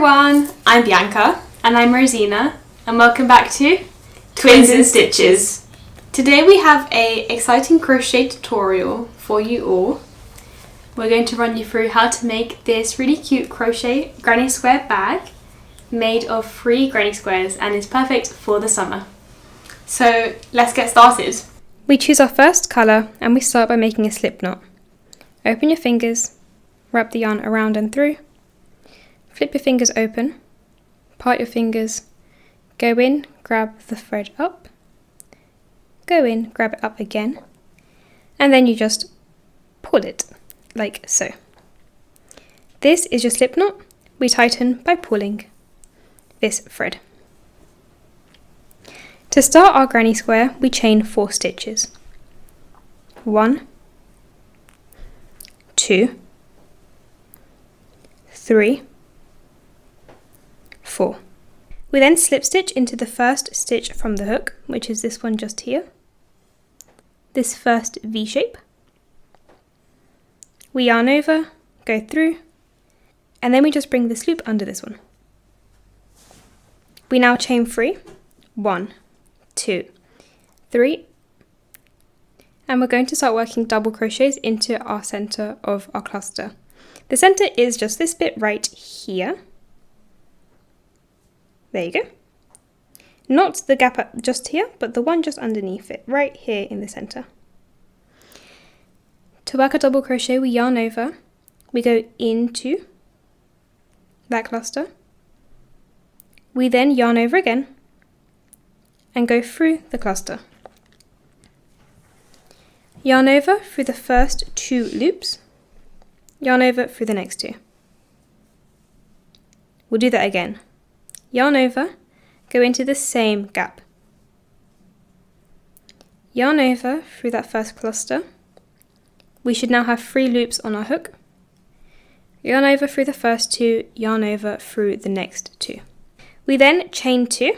everyone, I'm Bianca. And I'm Rosina, and welcome back to Twins in Stitches. Today we have an exciting crochet tutorial for you all. We're going to run you through how to make this really cute crochet granny square bag made of 3 granny squares, and is perfect for the summer. So let's get started. We choose our first colour and we start by making a slip knot. Open your fingers, wrap the yarn around and through, flip your fingers open, part your fingers, go in, grab the thread up, go in, grab it up again, and then you just pull it, like so. This is your slip knot. We tighten by pulling this thread. To start our granny square, we chain 4 stitches. 1, 2, 3, 4. We then slip stitch into the first stitch from the hook, which is this one just here, this first V shape. We yarn over, go through, and then we just bring this loop under this one. We now chain 3, 1, 2, 3, and we're going to start working double crochets into our center of our cluster. The center is just this bit right here. There you go. Not the gap just here, but the one just underneath it, right here in the center. To work a double crochet, we yarn over, we go into that cluster, we then yarn over again and go through the cluster. Yarn over through the first 2 loops, yarn over through the next 2. We'll do that again. Yarn over, go into the same gap. Yarn over through that first cluster. We should now have 3 loops on our hook. Yarn over through the first 2, yarn over through the next 2. We then chain 2.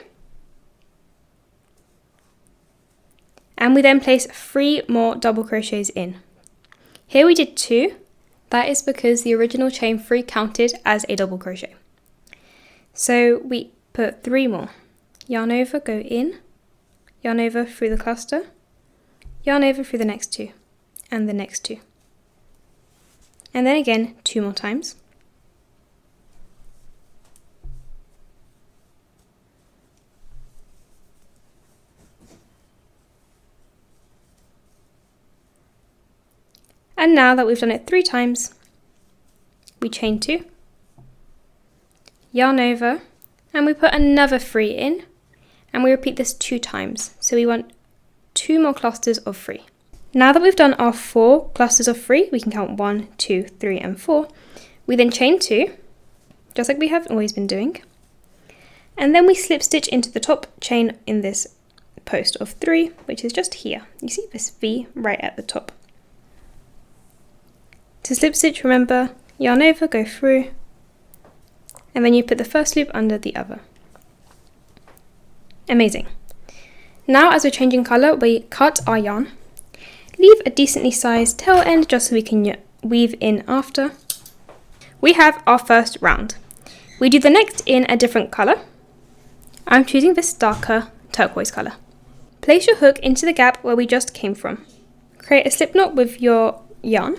And we then place 3 more double crochets in. Here we did 2. That is because the original chain 3 counted as a double crochet. So we put 3 more. Yarn over, go in, yarn over through the cluster, yarn over through the next 2, and the next 2. And then again 2 more times. And now that we've done it 3 times, we chain 2, yarn over, and we put another 3 in, and we repeat this 2 times. So we want 2 more clusters of 3. Now that we've done our 4 clusters of 3, we can count 1, 2, 3, and 4. We then chain 2, just like we have always been doing. And then we slip stitch into the top chain in this post of 3, which is just here. You see this V right at the top. To slip stitch, remember, yarn over, go through, and then you put the first loop under the other. Amazing. Now as we're changing colour, we cut our yarn, leave a decently sized tail end just so we can weave in after. We have our first round. We do the next in a different colour. I'm choosing this darker turquoise colour. Place your hook into the gap where we just came from. Create a slip knot with your yarn.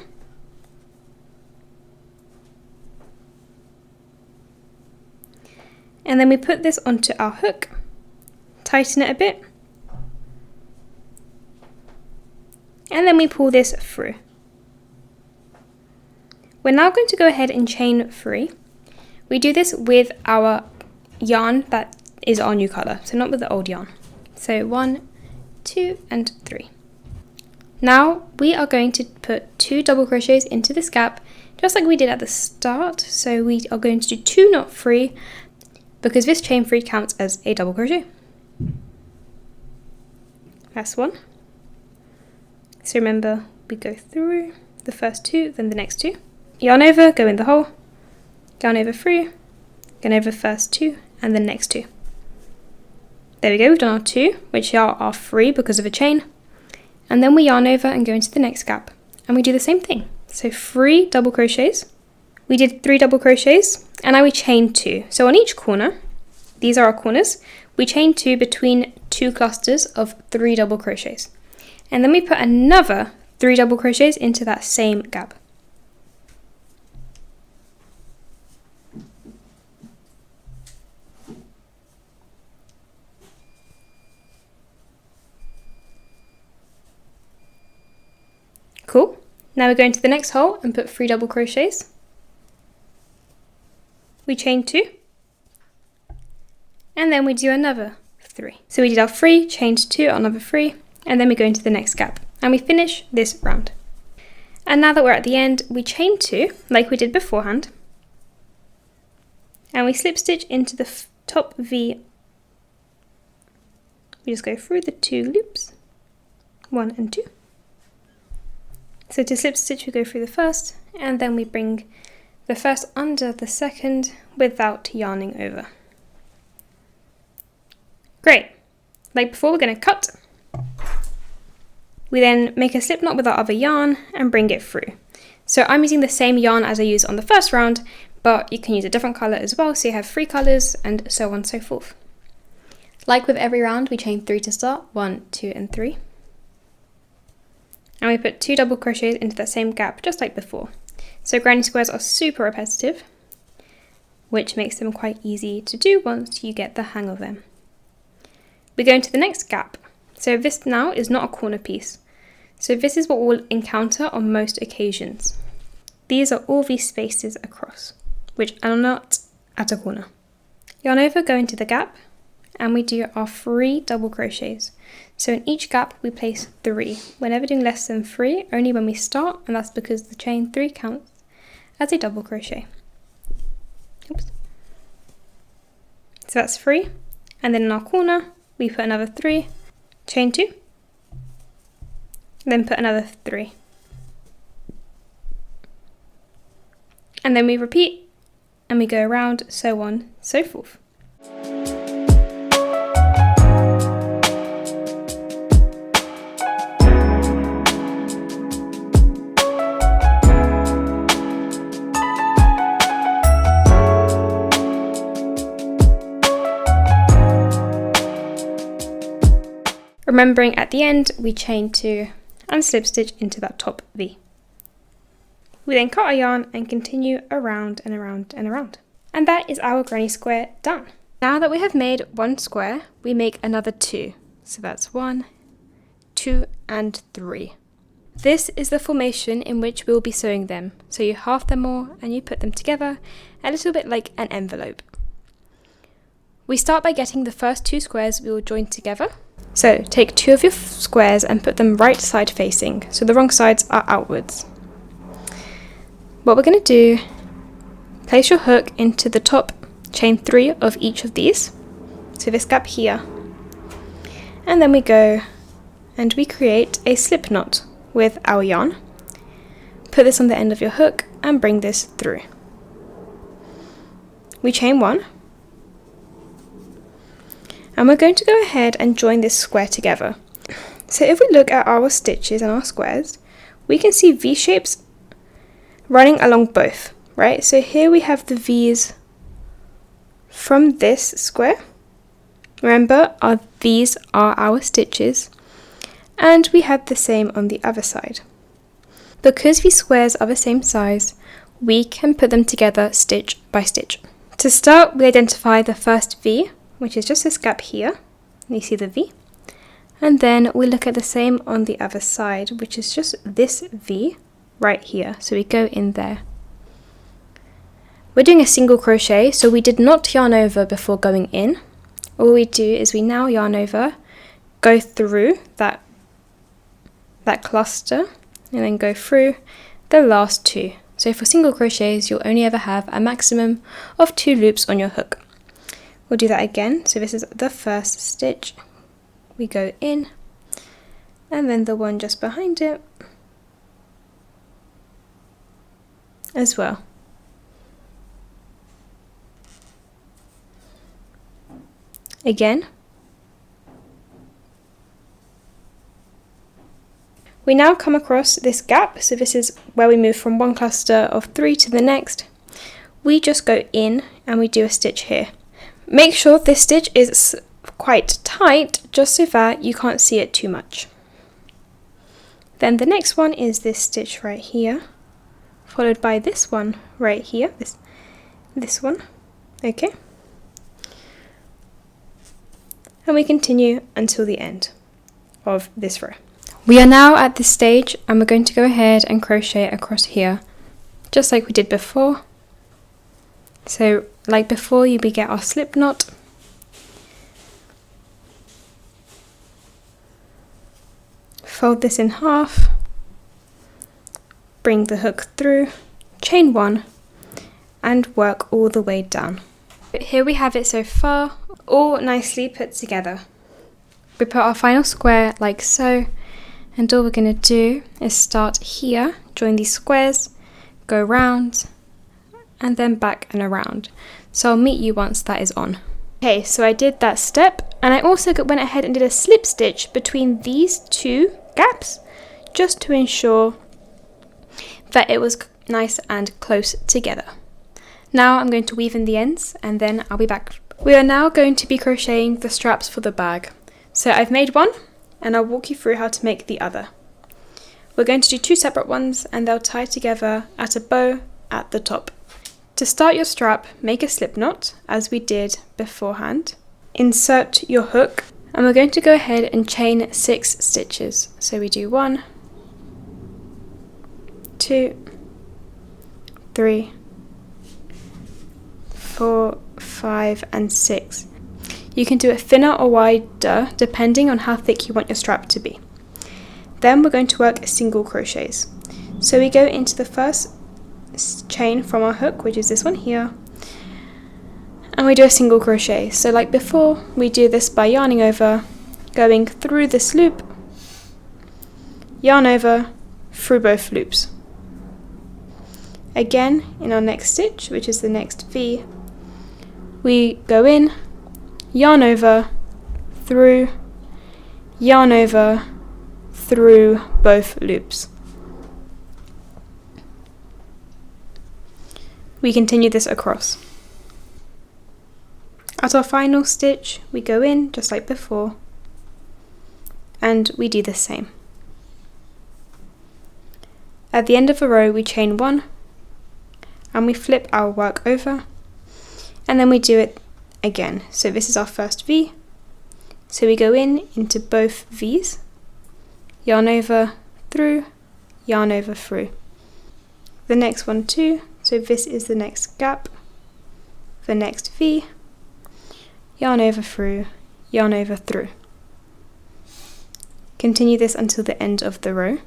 And then we put this onto our hook, tighten it a bit, and then we pull this through. We're now going to go ahead and chain 3. We do this with our yarn that is our new colour, so not with the old yarn. So 1, 2, and 3. Now we are going to put 2 double crochets into this gap, just like we did at the start. So we are going to do 2, not 3, because this chain 3 counts as a double crochet. That's 1. So remember, we go through the first 2, then the next 2. Yarn over, go in the hole, yarn over through, yarn over the first 2, and the next 2. There we go, we've done our 2, which are our 3 because of a chain. And then we yarn over and go into the next gap. And we do the same thing. So 3 double crochets. we did 3 double crochets, and now we chain 2. So on each corner, these are our corners, we chain 2 between 2 clusters of 3 double crochets. And then we put another 3 double crochets into that same gap. Cool. Now we go into the next hole and put 3 double crochets. We chain 2, and then we do another 3. So we did our 3, chained 2, another 3, and then we go into the next gap, and we finish this round. And now that we're at the end, we chain 2, like we did beforehand, and we slip stitch into the top V. We just go through the 2 loops, 1 and 2. So to slip stitch, we go through the first, and then we bring the first under the second without yarning over. Great. Like before, we're going to cut. We then make a slip knot with our other yarn and bring it through. So I'm using the same yarn as I used on the first round, but you can use a different colour as well, so you have 3 colours and so on and so forth. Like with every round, we chain 3 to start, 1, 2 and 3. And we put 2 double crochets into that same gap, just like before. So granny squares are super repetitive, which makes them quite easy to do once you get the hang of them. We go into the next gap. So this now is not a corner piece. So this is what we'll encounter on most occasions. These are all these spaces across, which are not at a corner. Yarn over, go into the gap, and we do our 3 double crochets. So in each gap we place 3. We're never doing less than 3, only when we start, and that's because the chain 3 counts as a double crochet. Oops. So that's 3, and then in our corner we put another 3, chain 2, then put another 3. And then we repeat, and we go around, so on, so forth. Remembering at the end, we chain 2 and slip stitch into that top V. We then cut our yarn and continue around and around and around. And that is our granny square done. Now that we have made 1 square, we make another 2. So that's 1, 2 and 3. This is the formation in which we'll be sewing them. So you half them all and you put them together, a little bit like an envelope. We start by getting the first 2 squares we will join together. So take 2 of your squares and put them right side facing, so the wrong sides are outwards. What we're going to do, place your hook into the top, chain 3 of each of these, so this gap here, and then we go and we create a slip knot with our yarn. Put this on the end of your hook and bring this through. We chain 1. And we're going to go ahead and join this square together. So if we look at our stitches and our squares, we can see V shapes running along both, right? So here we have the V's from this square. Remember, these are our stitches, and we have the same on the other side. Because these squares are the same size, we can put them together stitch by stitch. To start, we identify the first V, which is just this gap here. You see the V. And then we look at the same on the other side, which is just this V right here. So we go in there. We're doing a single crochet, so we did not yarn over before going in. All we do is we now yarn over, go through that cluster, and then go through the last 2. So for single crochets, you'll only ever have a maximum of 2 loops on your hook. We'll do that again. So this is the first stitch. We go in, and then the one just behind it as well. Again. We now come across this gap, so this is where we move from one cluster of 3 to the next, we just go in and we do a stitch here. Make sure this stitch is quite tight just so that you can't see it too much. Then the next one is this stitch right here, followed by this one right here, this one, okay? And we continue until the end of this row. We are now at this stage and we're going to go ahead and crochet across here, just like we did before. So like before, we get our slip knot. Fold this in half, bring the hook through, chain one, and work all the way down. Here we have it so far, all nicely put together. We put our final square like so, and all we're going to do is start here, join these squares, go round, and then back and around. So I'll meet you once that is on. Okay, so I did that step, and I also went ahead and did a slip stitch between these two gaps, just to ensure that it was nice and close together. Now I'm going to weave in the ends, and then I'll be back. We are now going to be crocheting the straps for the bag. So I've made one, and I'll walk you through how to make the other. We're going to do two separate ones, and they'll tie together at a bow at the top. To start your strap, make a slip knot, as we did beforehand. Insert your hook, and we're going to go ahead and chain 6 stitches. So we do 1, 2, 3, 4, 5, and 6. You can do it thinner or wider, depending on how thick you want your strap to be. Then we're going to work single crochets. So we go into the first chain from our hook, which is this one here, and we do a single crochet. So like before, we do this by yarning over, going through this loop, yarn over, through both loops. Again, in our next stitch, which is the next V, we go in, yarn over, through, yarn over, through both loops. We continue this across. At our final stitch, we go in just like before, and we do the same. At the end of a row, we chain 1, and we flip our work over, and then we do it again. So this is our first V, so we go in into both V's, yarn over, through, yarn over, through. The next one too, so this is the next gap, the next V, yarn over, through, yarn over, through. Continue this until the end of the row.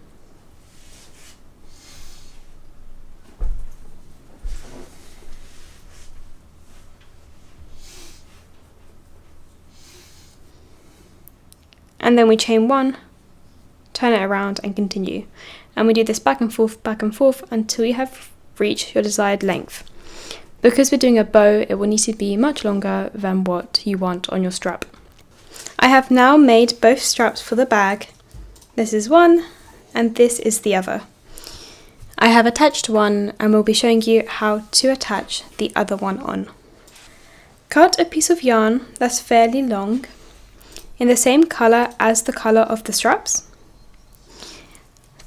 And then we chain 1, turn it around and continue. And we do this back and forth until you have reached your desired length. Because we're doing a bow, it will need to be much longer than what you want on your strap. I have now made both straps for the bag. This is one, and this is the other. I have attached one, and we'll be showing you how to attach the other one on. Cut a piece of yarn that's fairly long, in the same colour as the colour of the straps.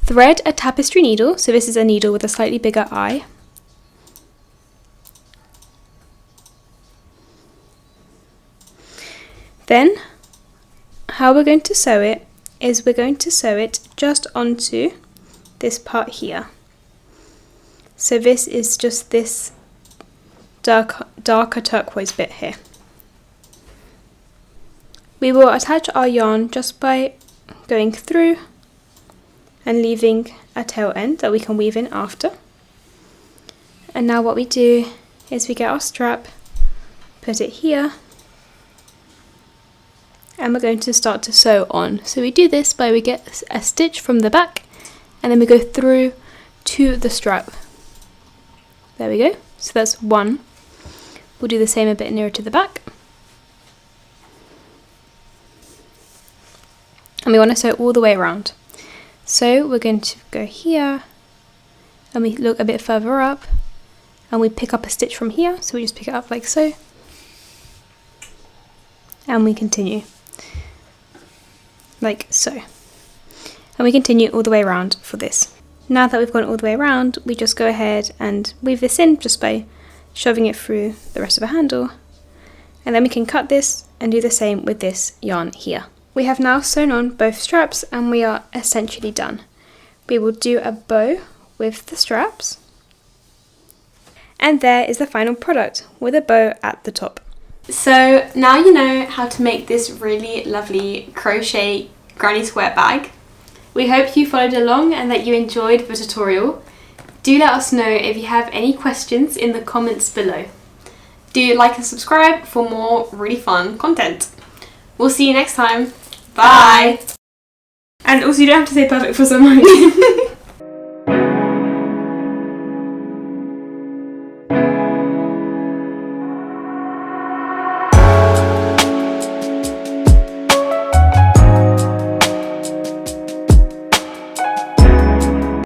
Thread a tapestry needle, so this is a needle with a slightly bigger eye. Then, how we're going to sew it is we're going to sew it just onto this part here. So this is just this darker turquoise bit here. We will attach our yarn just by going through and leaving a tail end that we can weave in after. And now what we do is we get our strap, put it here, and we're going to start to sew on. So we do this by we get a stitch from the back, and then we go through to the strap. There we go. So that's one. We'll do the same a bit nearer to the back. And we want to sew all the way around. So we're going to go here, and we look a bit further up, and we pick up a stitch from here, so we just pick it up like so, and we continue like so, and we continue all the way around for this. Now that we've gone all the way around, we just go ahead and weave this in just by shoving it through the rest of the handle, and then we can cut this and do the same with this yarn here. We have now sewn on both straps and we are essentially done. We will do a bow with the straps, and there is the final product with a bow at the top. So now you know how to make this really lovely crochet granny square bag. We hope you followed along and that you enjoyed the tutorial. Do let us know if you have any questions in the comments below. Do like and subscribe for more really fun content. We'll see you next time. Bye! And also you don't have to say perfect for someone.